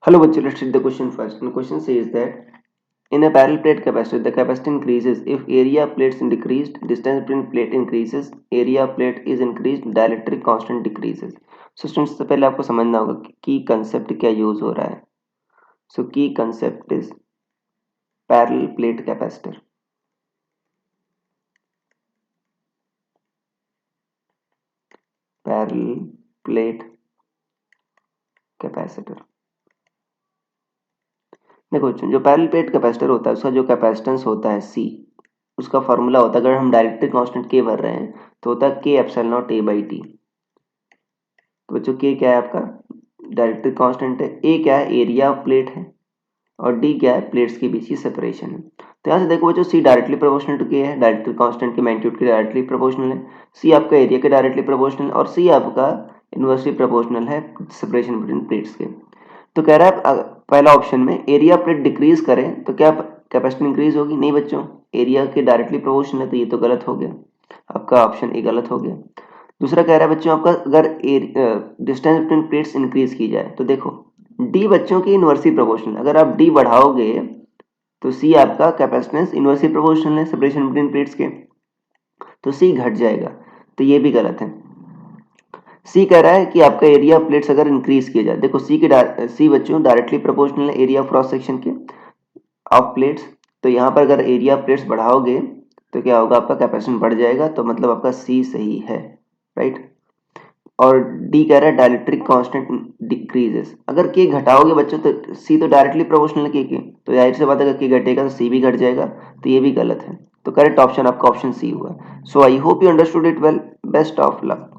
Hello, bachcho, let's read the question first. The question says that in a parallel plate capacitor, the capacity increases if area of plates decreased, distance between plate increases, area of plate is increased, dielectric constant decreases. So students, सबसे पहले आपको समझना होगा कि की concept क्या use हो रहा है. So key concept is parallel plate capacitor. Parallel plate capacitor. देखो जो पैरेलल प्लेट कैपेसिटर होता है उसका जो कैपेसिटेंस होता है सी, उसका फॉर्मूला होता है, अगर हम डायरेक्टली कांस्टेंट के भर रहे हैं तो होता है के epsilon not a by T. तो बच्चों के क्या है आपका डायरेक्टरी कांस्टेंट है, ए क्या है एरिया ऑफ प्लेट है, और डी क्या है प्लेट्स के बीच की सेपरेशन है. तो यहाँ से देखो बच्चों सी डायरेक्टली प्रोपोर्शनल टू के है, डायरेक्टरी कांस्टेंट के मैग्नीट्यूड के डायरेक्टली प्रोपोर्शनल है, सी आपका एरिया के डायरेक्टली प्रोपोर्शनल और सी आपका इनवर्सली प्रोपोर्शनल है सेपरेशन बिटवीन प्लेट्स के. तो कह रहा है पहला ऑप्शन में एरिया प्लेट डिक्रीज करें तो क्या कैपेसिटी इंक्रीज होगी? नहीं बच्चों, एरिया के डायरेक्टली प्रोपोर्शनल है तो ये तो गलत हो गया, आपका ऑप्शन ए गलत हो गया. दूसरा कह रहा है बच्चों आपका अगर डिस्टेंस बिटवीन प्लेट्स इंक्रीज की जाए तो देखो डी बच्चों की इनवर्सली प्रोपोर्शनल, अगर आप डी बढ़ाओगे तो सी आपका कैपेसिटेंस इनवर्सली प्रोपोर्शनल है सेपरेशन बिटवीन प्लेट्स के, तो सी घट जाएगा, तो ये भी गलत है. सी कह रहा है कि आपका एरिया ऑफ प्लेट्स अगर इंक्रीज किया जाए, देखो सी बच्चों डायरेक्टली प्रोपोर्शनल है एरिया ऑफ क्रॉस सेक्शन के ऑफ प्लेट्स, तो यहाँ पर अगर एरिया ऑफ प्लेट्स बढ़ाओगे तो क्या होगा आपका कैपेसिटेंस बढ़ जाएगा, तो मतलब आपका सी सही है, राइट. और डी कह रहा है डायलेक्ट्रिक कांस्टेंट डिक्रीजेस, अगर के घटाओगे बच्चों तो सी तो डायरेक्टली प्रोपोर्शनल है के, तो जाहिर सी बात है अगर के घटेगा तो सी भी घट जाएगा, तो ये भी गलत है. तो करेक्ट ऑप्शन आपका ऑप्शन सी हुआ. So I hope you understood it well. Best of luck.